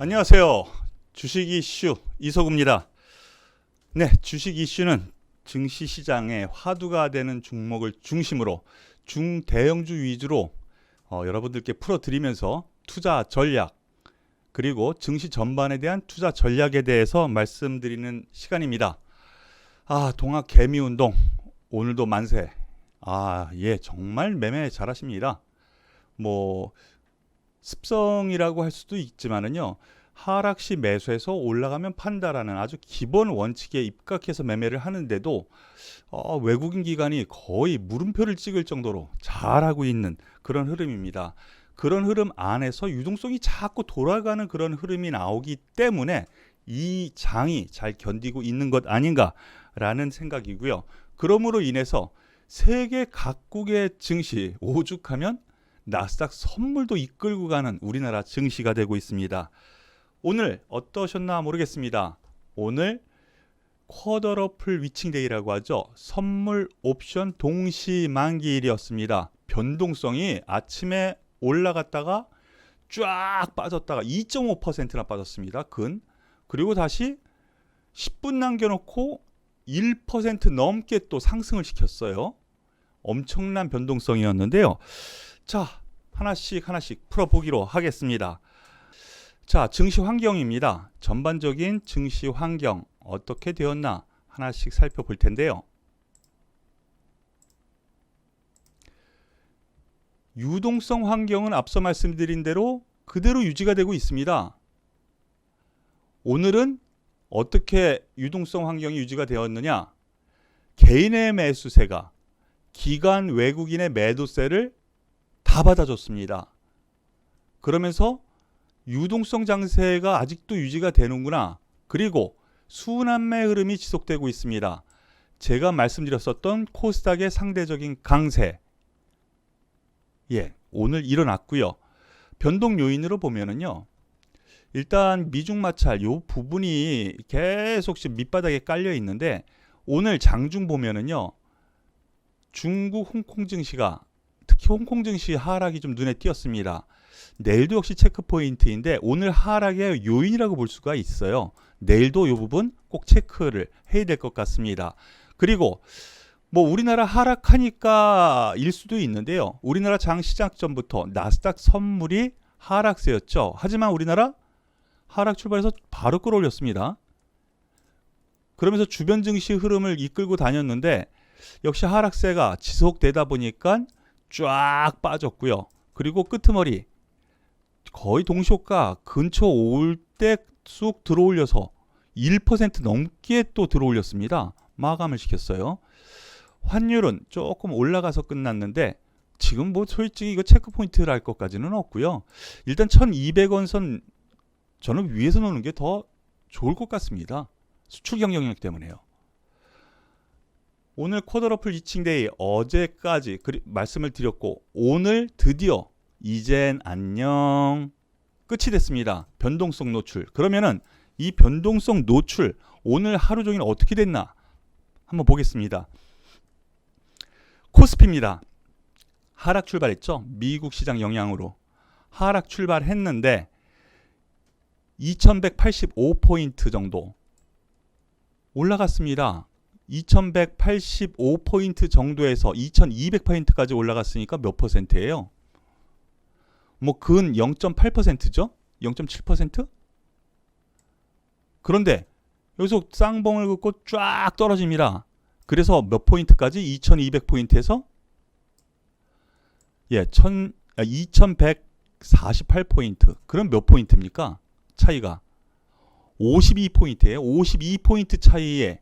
안녕하세요. 주식 이슈 이석우입니다. 네, 주식 이슈는 증시 시장에 화두가 되는 종목을 중심으로 중대형주 위주로 여러분들께 풀어드리면서 투자 전략 그리고 증시 전반에 대한 투자 전략에 대해서 말씀드리는 시간입니다. 동학 개미운동 오늘도 만세. 예, 정말 매매 잘하십니다. 습성이라고 할 수도 있지만은요, 하락 시 매수해서 올라가면 판다라는 아주 기본 원칙에 입각해서 매매를 하는데도 외국인 기관이 거의 물음표를 찍을 정도로 잘하고 있는 그런 흐름입니다. 그런 흐름 안에서 유동성이 자꾸 돌아가는 그런 흐름이 나오기 때문에 이 장이 잘 견디고 있는 것 아닌가라는 생각이고요. 그러므로 인해서 세계 각국의 증시 오죽하면 나스닥 선물도 이끌고 가는 우리나라 증시가 되고 있습니다. 오늘 어떠셨나 모르겠습니다. 오늘 쿼더러플 위칭데이라고 하죠. 선물 옵션 동시 만기일이었습니다. 변동성이 아침에 올라갔다가 쫙 빠졌다가 2.5%나 빠졌습니다. 그리고 다시 10분 남겨놓고 1% 넘게 또 상승을 시켰어요. 엄청난 변동성이었는데요. 자, 하나씩 풀어보기로 하겠습니다. 자, 증시 환경입니다. 전반적인 증시 환경 어떻게 되었나 하나씩 살펴볼 텐데요. 유동성 환경은 앞서 말씀드린 대로 그대로 유지가 되고 있습니다. 오늘은 어떻게 유동성 환경이 유지가 되었느냐? 개인의 매수세가 기관 외국인의 매도세를 다 받아줬습니다. 그러면서 유동성 장세가 아직도 유지가 되는구나. 그리고 순환매 흐름이 지속되고 있습니다. 제가 말씀드렸었던 코스닥의 상대적인 강세, 오늘 일어났고요. 변동 요인으로 보면은요, 일단 미중 마찰 요 부분이 계속 밑바닥에 깔려 있는데 오늘 장중 보면은요, 중국 홍콩 증시가 특히 홍콩 증시 하락이 좀 눈에 띄었습니다. 내일도 역시 체크 포인트인데 오늘 하락의 요인이라고 볼 수가 있어요. 내일도 이 부분 꼭 체크를 해야 될 것 같습니다. 그리고 우리나라 하락하니까 일 수도 있는데요. 우리나라 장 시작 전부터 나스닥 선물이 하락세였죠. 하지만 우리나라 하락 출발해서 바로 끌어올렸습니다. 그러면서 주변 증시 흐름을 이끌고 다녔는데 역시 하락세가 지속되다 보니까 쫙 빠졌고요. 그리고 끄트머리 거의 동시효과 근처 올 때 쑥 들어올려서 1% 넘게 또 들어올렸습니다. 마감을 시켰어요. 환율은 조금 올라가서 끝났는데 지금 솔직히 이거 체크포인트를 할 것까지는 없고요. 일단 1200원 선 저는 위에서 노는 게 더 좋을 것 같습니다. 수출 경쟁력 때문에요. 오늘 쿼더러플 위칭데이 어제까지 말씀을 드렸고 오늘 드디어 이젠 안녕 끝이 됐습니다. 변동성 노출. 그러면은 이 변동성 노출 오늘 하루 종일 어떻게 됐나 한번 보겠습니다. 코스피입니다. 하락 출발했죠. 미국 시장 영향으로 하락 출발했는데 2185포인트 정도 올라갔습니다. 2185포인트 정도에서 2200포인트까지 올라갔으니까 몇 퍼센트예요? 근 0.8%죠? 0.7%? 그런데 여기서 쌍봉을 긋고 쫙 떨어집니다. 그래서 몇 포인트까지? 2200포인트에서 2148포인트. 그럼 몇 포인트입니까? 차이가 52포인트예요. 52포인트 차이에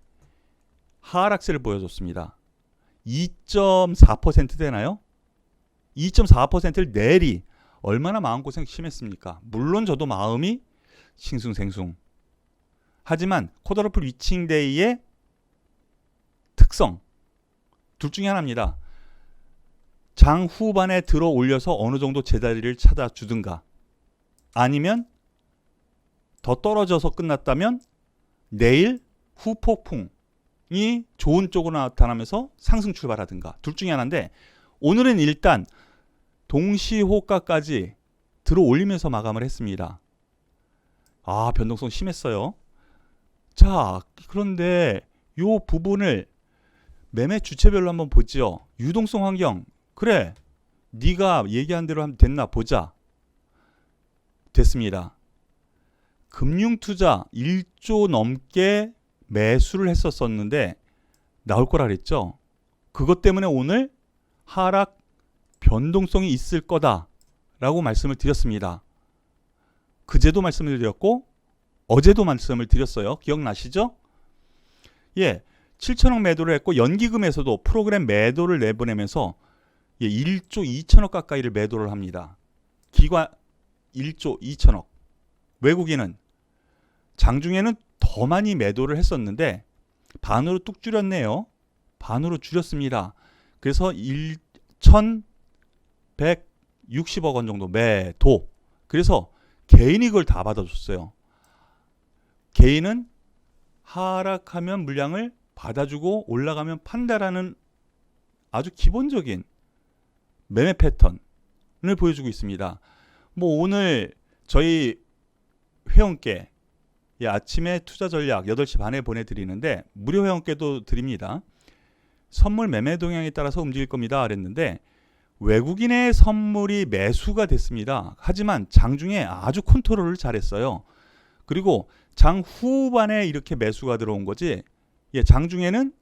하락세를 보여줬습니다. 2.4% 되나요? 2.4%를 내리 얼마나 마음고생 심했습니까? 물론 저도 마음이 싱숭생숭. 하지만 쿼더러플 위칭데이의 특성 둘 중에 하나입니다. 장 후반에 들어 올려서 어느 정도 제자리를 찾아주든가 아니면 더 떨어져서 끝났다면 내일 후폭풍이 좋은 쪽으로 나타나면서 상승 출발하든가 둘 중에 하나인데 오늘은 일단 동시호가까지 들어 올리면서 마감을 했습니다. 아, 변동성 심했어요. 자, 그런데 요 부분을 매매 주체별로 한번 보죠. 유동성 환경. 그래. 네가 얘기한 대로 하면 됐나 보자. 됐습니다. 금융투자 1조 넘게 매수를 했었었는데 나올 거라 그랬죠. 그것 때문에 오늘 하락 변동성이 있을 거다라고 말씀을 드렸습니다. 그제도 말씀을 드렸고 어제도 말씀을 드렸어요. 기억나시죠? 예, 7천억 매도를 했고 연기금에서도 프로그램 매도를 내보내면서 1조 2천억 가까이를 매도를 합니다. 기관 1조 2천억. 외국인은 장중에는 더 많이 매도를 했었는데 반으로 뚝 줄였네요. 반으로 줄였습니다. 그래서 1,160억 원 정도 매도. 그래서 개인이 그걸 다 받아줬어요. 개인은 하락하면 물량을 받아주고 올라가면 판다라는 아주 기본적인 매매 패턴을 보여주고 있습니다. 뭐 오늘 저희 회원께 아침에 투자 전략 8시 반에 보내드리는데 무료 회원께도 드립니다. 선물 매매 동향에 따라서 움직일 겁니다. 그랬는데 외국인의 선물이 매수가 됐습니다. 하지만 장중에 아주 컨트롤을 잘했어요. 그리고 장 후반에 이렇게 매수가 들어온 거지 장중에는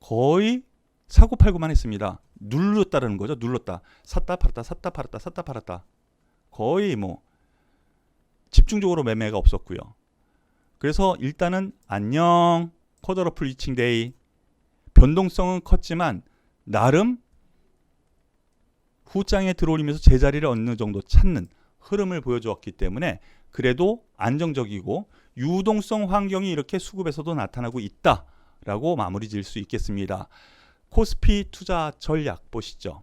거의 사고 팔고만 했습니다. 눌렀다는 거죠. 눌렀다. 샀다 팔았다 샀다 팔았다 샀다 팔았다. 거의 뭐 집중적으로 매매가 없었고요. 그래서 일단은 안녕 쿼더러플 리칭 데이 변동성은 컸지만 나름 후장에 들어올리면서 제자리를 어느 정도 찾는 흐름을 보여주었기 때문에 그래도 안정적이고 유동성 환경이 이렇게 수급에서도 나타나고 있다라고 마무리 지을 수 있겠습니다. 코스피 투자 전략 보시죠.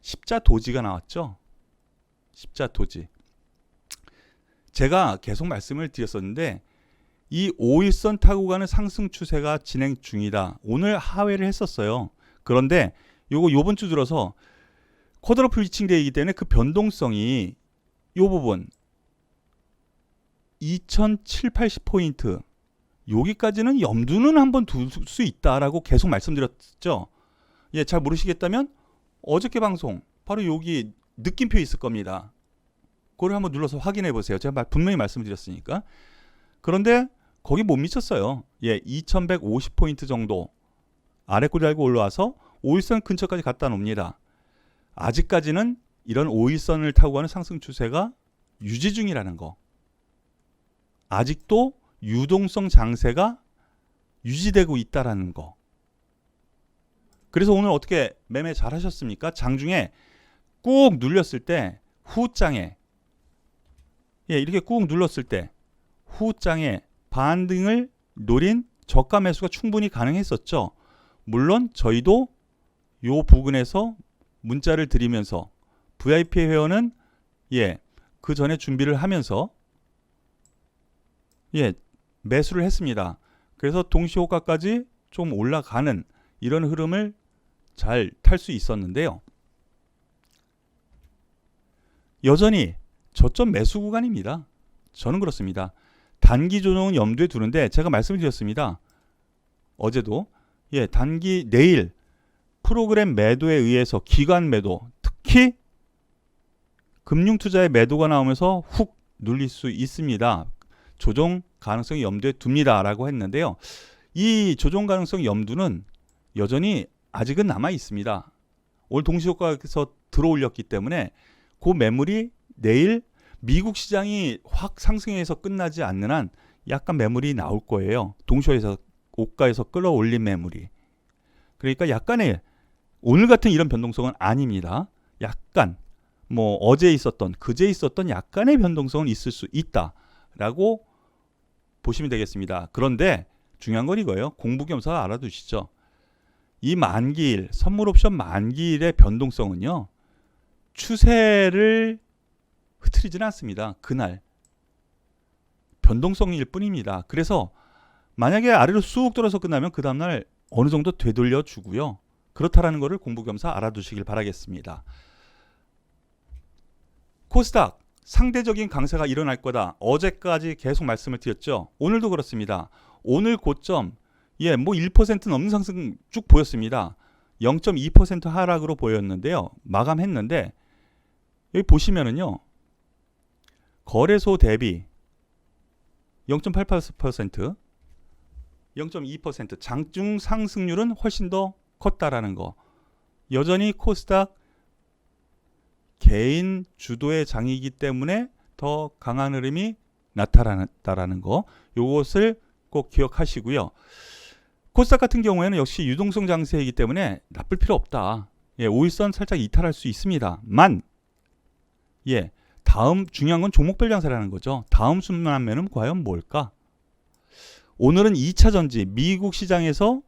십자 도지가 나왔죠. 십자 도지. 제가 계속 말씀을 드렸었는데 이 5일선 타고 가는 상승 추세가 진행 중이다. 오늘 하회를 했었어요. 그런데 요번 주 들어서 쿼드러플 리칭 데이이기 때문에 그 변동성이 요 부분 2,780포인트 여기까지는 염두는 한번 둘 수 있다라고 계속 말씀드렸죠. 예, 잘 모르시겠다면 어저께 방송 바로 여기 느낌표 있을 겁니다. 그걸 한번 눌러서 확인해 보세요. 제가 분명히 말씀드렸으니까. 그런데 거기 못 미쳤어요. 예, 2,150포인트 정도 아래 꼬리 달고 올라와서 5일선 근처까지 갖다 놉니다. 아직까지는 이런 5일선을 타고 가는 상승 추세가 유지 중이라는 거. 아직도 유동성 장세가 유지되고 있다라는 거. 그래서 오늘 어떻게 매매 잘 하셨습니까? 장중에 꾹 눌렸을 때 후장에 이렇게 꾹 눌렀을 때 후장에 반등을 노린 저가 매수가 충분히 가능했었죠. 물론 저희도 요 부근에서 문자를 드리면서 VIP 회원은 그 전에 준비를 하면서 매수를 했습니다. 그래서 동시호가까지 좀 올라가는 이런 흐름을 잘 탈 수 있었는데요. 여전히 저점 매수 구간입니다. 저는 그렇습니다. 단기 조정은 염두에 두는데 제가 말씀드렸습니다. 어제도 단기 내일 프로그램 매도에 의해서 기관 매도 특히 금융투자의 매도가 나오면서 훅 눌릴 수 있습니다. 조정 가능성이 염두에 둡니다 라고 했는데요. 이 조정 가능성 염두는 여전히 아직은 남아 있습니다. 오늘 동시효과에서 들어올렸기 때문에 그 매물이 내일 미국 시장이 확 상승해서 끝나지 않는 한 약간 매물이 나올 거예요. 동시효에서 고가에서 끌어올린 매물이. 그러니까 약간의 오늘 같은 이런 변동성은 아닙니다. 약간 뭐 어제 있었던 그제 있었던 약간의 변동성은 있을 수 있다라고 보시면 되겠습니다. 그런데 중요한 건 이거예요. 공부겸사 알아두시죠. 이 만기일 선물 옵션 만기일의 변동성은요. 추세를 흐트리지는 않습니다. 그날 변동성일 뿐입니다. 그래서 만약에 아래로 쑥 떨어서 끝나면 그 다음날 어느 정도 되돌려 주고요. 그렇다라는 것을 공부겸사 알아두시길 바라겠습니다. 코스닥 상대적인 강세가 일어날 거다. 어제까지 계속 말씀을 드렸죠. 오늘도 그렇습니다. 오늘 고점 뭐 1%는 넘는 상승 쭉 보였습니다. 0.2% 하락으로 보였는데요. 마감했는데 여기 보시면은요. 거래소 대비 0.88%, 0.2% 장중 상승률은 훨씬 더 컸다라는 거. 여전히 코스닥 개인 주도의 장이기 때문에 더 강한 흐름이 나타났다라는 거. 요것을 꼭 기억하시고요. 코스닥 같은 경우에는 역시 유동성 장세이기 때문에 나쁠 필요 없다. 5일선 살짝 이탈할 수 있습니다. 다음 중요한 건 종목별 장세라는 거죠. 다음 순환매는 과연 뭘까? 오늘은 2차 전지 미국 시장에서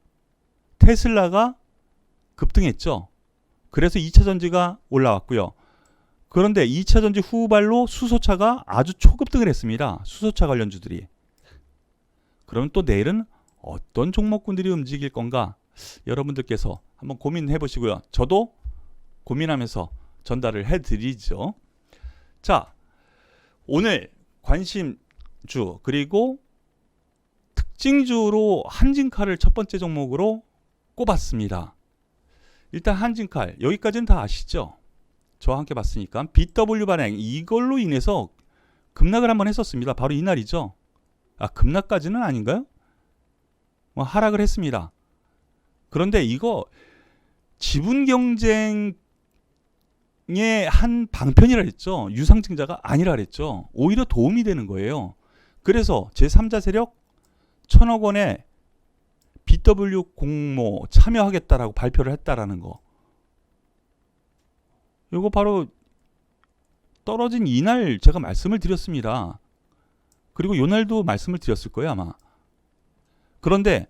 테슬라가 급등했죠. 그래서 2차 전지가 올라왔고요. 그런데 2차 전지 후발로 수소차가 아주 초급등을 했습니다. 수소차 관련주들이. 그럼 또 내일은 어떤 종목군들이 움직일 건가? 여러분들께서 한번 고민해 보시고요. 저도 고민하면서 전달을 해드리죠. 자, 오늘 관심주 그리고 특징주로 한진칼을 첫 번째 종목으로 꼽았습니다. 일단 한진칼 여기까지는 다 아시죠? 저와 함께 봤으니까 BW 반행 이걸로 인해서 급락을 한번 했었습니다. 바로 이날이죠. 급락까지는 아닌가요? 하락을 했습니다. 그런데 이거 지분 경쟁의 한 방편이라 했죠. 유상증자가 아니라 했죠. 오히려 도움이 되는 거예요. 그래서 제3자 세력 1,000억 원에 BW 공모 참여하겠다라고 발표를 했다라는 거. 이거 바로 떨어진 이날 제가 말씀을 드렸습니다. 그리고 요날도 말씀을 드렸을 거예요 아마. 그런데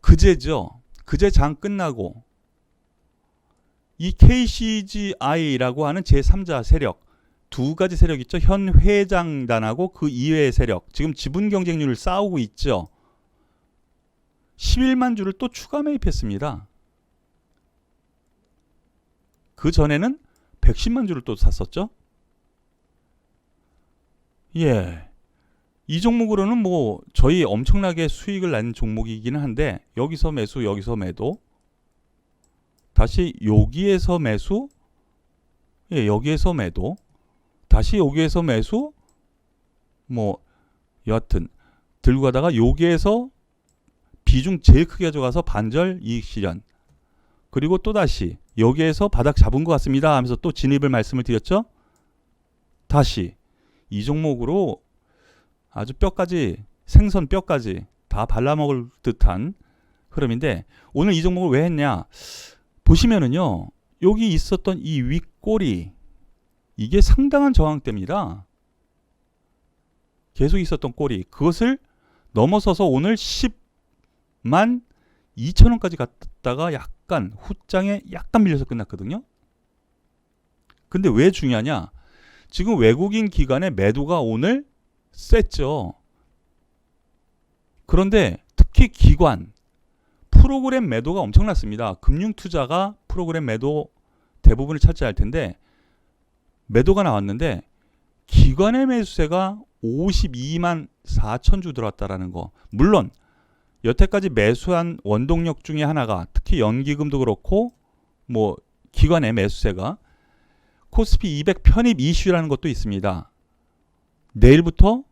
그제죠. 그제 장 끝나고 이 KCGI라고 하는 제3자 세력 두 가지 세력 있죠. 현 회장단하고 그 이외의 세력 지금 지분 경쟁률을 싸우고 있죠. 11만 주를 또 추가 매입했습니다. 그 전에는 110만 주를 또 샀었죠. 이 종목으로는 저희 엄청나게 수익을 낸 종목이기는 한데 여기서 매수 여기서 매도 다시 여기에서 매수 여기에서 매도 다시 여기에서 매수 여하튼 들고 가다가 여기에서 비중 제일 크게 가져가서 반절 이익 실현 그리고 또다시 여기에서 바닥 잡은 것 같습니다 하면서 또 진입을 말씀을 드렸죠. 다시 이 종목으로 아주 뼈까지 생선 뼈까지 다 발라먹을 듯한 흐름인데 오늘 이 종목을 왜 했냐 보시면은요 여기 있었던 이 윗꼬리 이게 상당한 저항대입니다. 계속 있었던 꼬리 그것을 넘어서서 오늘 10만 2천원까지 갔다가 약간 후장에 약간 밀려서 끝났거든요. 근데 왜 중요하냐 지금 외국인 기관의 매도가 오늘 셌죠. 그런데 특히 기관 프로그램 매도가 엄청났습니다. 금융투자가 프로그램 매도 대부분을 차지할 텐데 매도가 나왔는데 기관의 매수세가 52만 4천 주 들어왔다라는 거. 물론 여태까지 매수한 원동력 중에 하나가 특히 연기금도 그렇고 기관의 매수세가 코스피 200 편입 이슈라는 것도 있습니다. 내일부터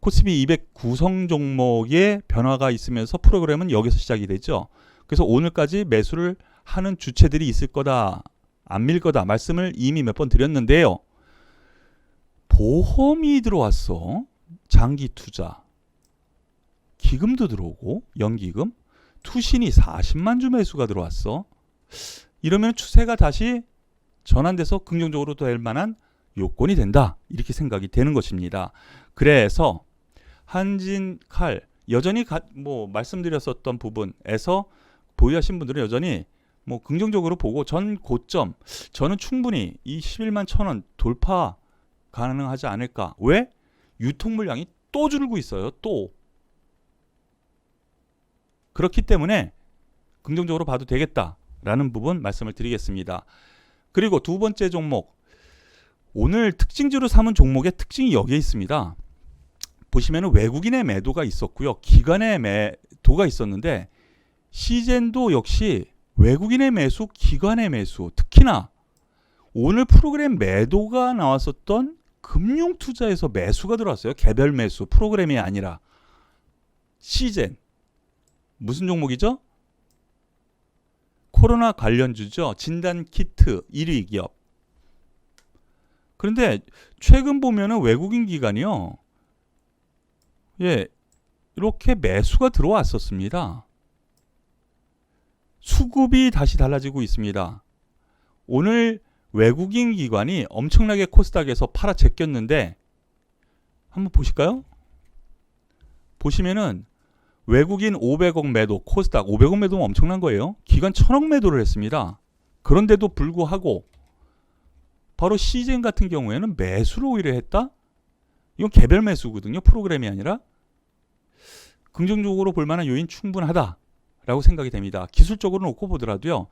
코스피 200 구성 종목의 변화가 있으면서 프로그램은 여기서 시작이 되죠. 그래서 오늘까지 매수를 하는 주체들이 있을 거다. 안 밀 거다. 말씀을 이미 몇 번 드렸는데요. 보험이 들어왔어. 장기 투자. 기금도 들어오고 연기금. 투신이 40만 주 매수가 들어왔어. 이러면 추세가 다시 전환돼서 긍정적으로 될 만한 요건이 된다. 이렇게 생각이 되는 것입니다. 그래서 한진칼 여전히 말씀드렸었던 부분에서 보유하신 분들은 여전히 긍정적으로 보고 전 고점 저는 충분히 이 11만 1,000원 돌파 가능하지 않을까. 왜? 유통 물량이 또 줄고 있어요. 또. 그렇기 때문에 긍정적으로 봐도 되겠다라는 부분 말씀을 드리겠습니다. 그리고 두 번째 종목 오늘 특징주로 삼은 종목의 특징이 여기에 있습니다. 보시면 외국인의 매도가 있었고요. 기관의 매도가 있었는데 시젠도 역시 외국인의 매수, 기관의 매수, 특히나 오늘 프로그램 매도가 나왔었던 금융투자에서 매수가 들어왔어요. 개별 매수, 프로그램이 아니라. 시젠 무슨 종목이죠? 코로나 관련주죠. 진단키트 1위 기업. 그런데 최근 보면은 외국인 기관이요. 예, 이렇게 매수가 들어왔었습니다. 수급이 다시 달라지고 있습니다. 오늘 외국인 기관이 엄청나게 코스닥에서 팔아 제꼈는데 한번 보실까요? 보시면은 외국인 500억 매도, 코스닥 500억 매도면 엄청난 거예요. 기관 1000억 매도를 했습니다. 그런데도 불구하고 바로 시젠 같은 경우에는 매수를 오히려 했다? 이건 개별 매수거든요. 프로그램이 아니라. 긍정적으로 볼 만한 요인 충분하다라고 생각이 됩니다. 기술적으로 놓고 보더라도요.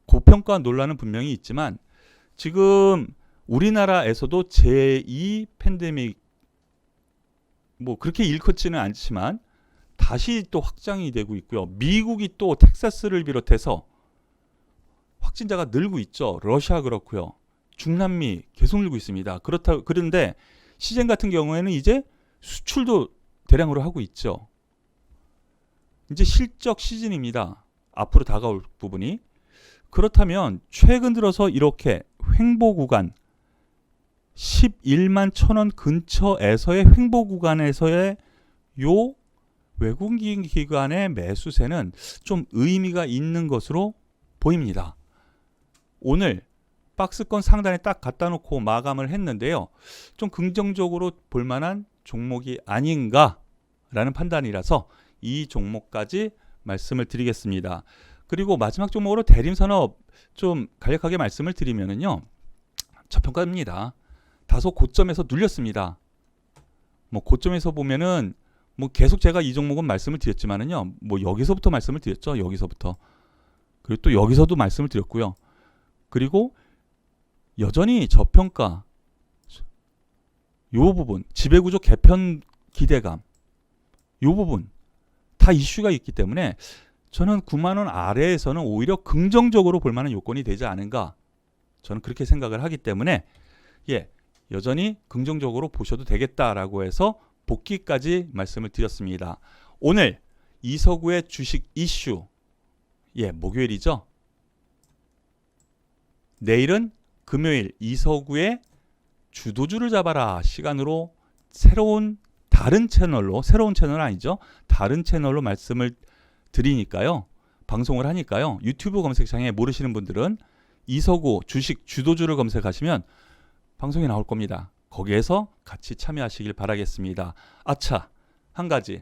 고평가 논란은 분명히 있지만 지금 우리나라에서도 제2 팬데믹 뭐 그렇게 일컫지는 않지만 다시 또 확장이 되고 있고요. 미국이 또 텍사스를 비롯해서 확진자가 늘고 있죠. 러시아 그렇고요. 중남미 계속 늘고 있습니다. 그런데 시젠 같은 경우에는 이제 수출도 대량으로 하고 있죠. 이제 실적 시즌입니다. 앞으로 다가올 부분이. 그렇다면 최근 들어서 이렇게 횡보 구간 11만 1,000원 근처에서의 횡보 구간에서의 요 외국인 기관의 매수세는 좀 의미가 있는 것으로 보입니다. 오늘 박스권 상단에 딱 갖다 놓고 마감을 했는데요. 좀 긍정적으로 볼 만한 종목이 아닌가라는 판단이라서 이 종목까지 말씀을 드리겠습니다. 그리고 마지막 종목으로 대림산업 좀 간략하게 말씀을 드리면은요. 저평가입니다. 다소 고점에서 눌렸습니다. 뭐 고점에서 보면은 뭐 계속 제가 이 종목은 말씀을 드렸지만은요. 뭐 여기서부터 말씀을 드렸죠. 여기서부터. 그리고 또 여기서도 말씀을 드렸고요. 그리고 여전히 저평가 요 부분 지배구조 개편 기대감 요 부분 다 이슈가 있기 때문에 저는 9만원 아래에서는 오히려 긍정적으로 볼 만한 요건이 되지 않은가 저는 그렇게 생각을 하기 때문에 예 여전히 긍정적으로 보셔도 되겠다라고 해서 복귀까지 말씀을 드렸습니다. 오늘 이서구의 주식 이슈 예 목요일이죠. 내일은 금요일 이서구의 주도주를 잡아라 시간으로 다른 채널로 새로운 채널 아니죠. 다른 채널로 말씀을 드리니까요. 방송을 하니까요. 유튜브 검색창에 모르시는 분들은 이서구 주식 주도주를 검색하시면 방송이 나올 겁니다. 거기에서 같이 참여하시길 바라겠습니다. 아차 한 가지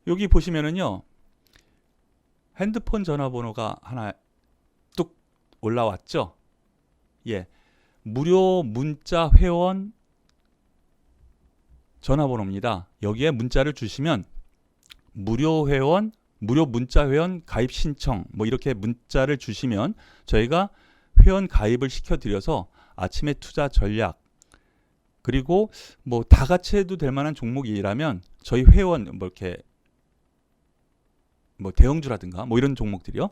여기 보시면은요. 핸드폰 전화번호가 하나 뚝 올라왔죠. 예, 무료 문자 회원 전화번호입니다. 여기에 문자를 주시면 무료 회원, 무료 문자 회원 가입 신청 뭐 이렇게 문자를 주시면 저희가 회원 가입을 시켜드려서 아침에 투자 전략 그리고 뭐 다 같이 해도 될 만한 종목이라면 저희 회원 뭐 이렇게 뭐 대형주라든가 뭐 이런 종목들이요.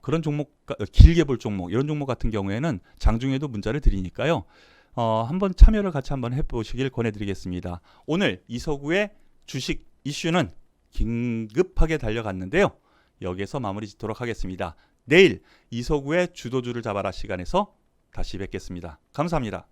그런 종목 길게 볼 종목 이런 종목 같은 경우에는 장중에도 문자를 드리니까요. 한번 참여를 같이 한번 해보시길 권해드리겠습니다. 오늘 이서구의 주식 이슈는 긴급하게 달려갔는데요. 여기에서 마무리 짓도록 하겠습니다. 내일 이서구의 주도주를 잡아라 시간에서 다시 뵙겠습니다. 감사합니다.